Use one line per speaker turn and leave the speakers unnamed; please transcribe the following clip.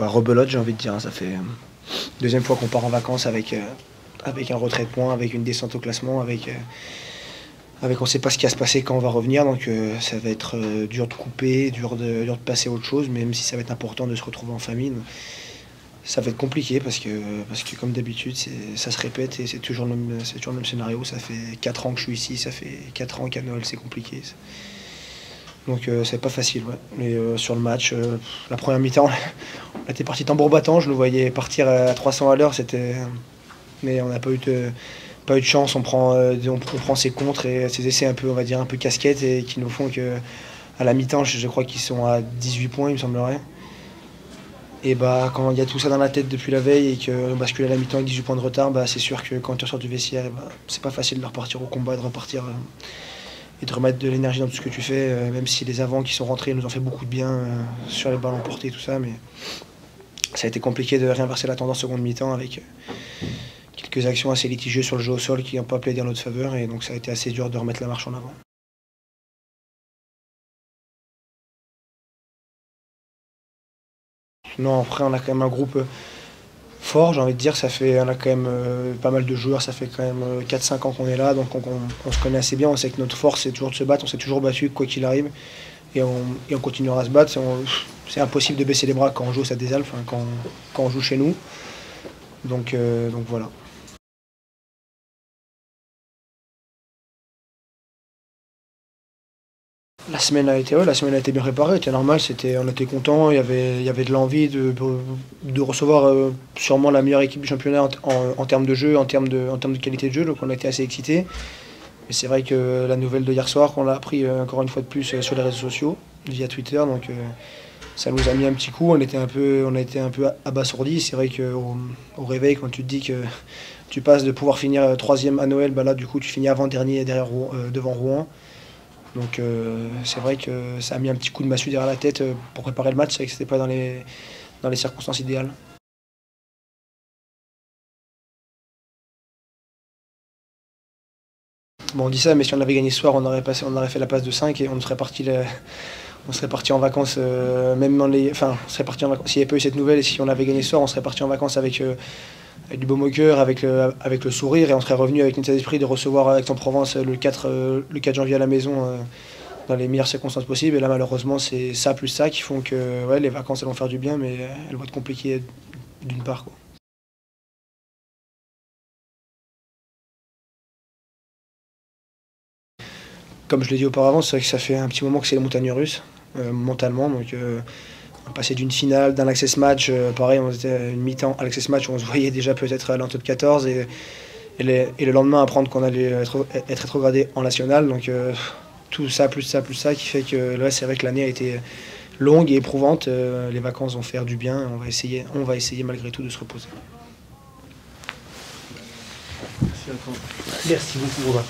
rebelote, j'ai envie de dire. Ça fait deuxième fois qu'on part en vacances avec un retrait de points, avec une descente au classement, avec on ne sait pas ce qui va se passer quand on va revenir. Donc ça va être dur de couper, dur de passer à autre chose, même si ça va être important de se retrouver en famille. Donc, ça va être compliqué parce que comme d'habitude, ça se répète et c'est toujours le même scénario. Ça fait 4 ans que je suis ici, ça fait 4 ans qu'à Noël c'est compliqué. Donc c'est pas facile. Ouais. Mais sur le match, la première mi-temps, on était parti tambour battant, je le voyais partir à 300 à l'heure, mais on n'a pas eu de chance, on prend ses contres et ses essais un peu, on va dire, un peu casquettes et qui nous font que à la mi-temps, je crois qu'ils sont à 18 points, il me semblerait. Et bah quand il y a tout ça dans la tête depuis la veille et qu'on bascule à la mi-temps avec 18 points de retard, bah c'est sûr que quand tu ressors du vestiaire, bah, c'est pas facile de repartir au combat, de repartir et de remettre de l'énergie dans tout ce que tu fais, même si les avants qui sont rentrés nous ont fait beaucoup de bien sur les ballons portés, tout ça, mais ça a été compliqué de réinverser la tendance seconde mi-temps avec quelques actions assez litigieuses sur le jeu au sol qui n'ont pas plaidé en notre faveur, et donc ça a été assez dur de remettre la marche en avant. Non, après on a quand même un groupe fort, j'ai envie de dire, on a quand même pas mal de joueurs, ça fait quand même 4-5 ans qu'on est là, donc on se connaît assez bien, on sait que notre force c'est toujours de se battre, on s'est toujours battu quoi qu'il arrive, et on continuera à se battre. C'est impossible de baisser les bras quand on joue au Stade des Alpes, hein, quand on joue chez nous, donc voilà. La semaine a été bien préparée, c'était normal, on était content, il y avait de l'envie de recevoir sûrement la meilleure équipe du championnat en termes de jeu, en termes de qualité de jeu, donc on a été assez excités. Mais c'est vrai que la nouvelle de hier soir, qu'on l'a appris encore une fois de plus sur les réseaux sociaux, via Twitter, donc ça nous a mis un petit coup, on a été un peu abasourdis. C'est vrai qu'au réveil, quand tu te dis que tu passes de pouvoir finir troisième à Noël, bah là du coup tu finis avant-dernier devant Rouen. Donc c'est vrai que ça a mis un petit coup de massue derrière la tête pour préparer le match. C'est vrai que c'était pas dans les circonstances idéales. Bon, on dit ça, mais si on avait gagné ce soir, on aurait fait la passe de 5 et on serait parti en vacances, on serait parti en vacances. S'il n'y avait pas eu cette nouvelle et si on avait gagné ce soir, on serait parti en vacances avec du baume au cœur, avec le sourire, et on serait revenu avec une état d'esprit de recevoir Aix-en-Provence le 4 janvier à la maison dans les meilleures circonstances possibles. Et là, malheureusement, c'est ça plus ça qui font que ouais, les vacances elles vont faire du bien, mais elles vont être compliquées d'une part, quoi. Comme je l'ai dit auparavant, c'est vrai que ça fait un petit moment que c'est les montagnes russes, mentalement. Donc, on passait d'une finale, d'un access match, pareil, on était une mi-temps à l'access match où on se voyait déjà peut-être aller en top 14 et le lendemain apprendre qu'on allait être rétrogradé en national. Donc tout ça, plus ça, plus ça, qui fait que là, c'est vrai que l'année a été longue et éprouvante. Les vacances vont faire du bien. On va essayer malgré tout de se reposer.
Merci à toi.
Merci beaucoup, Robin.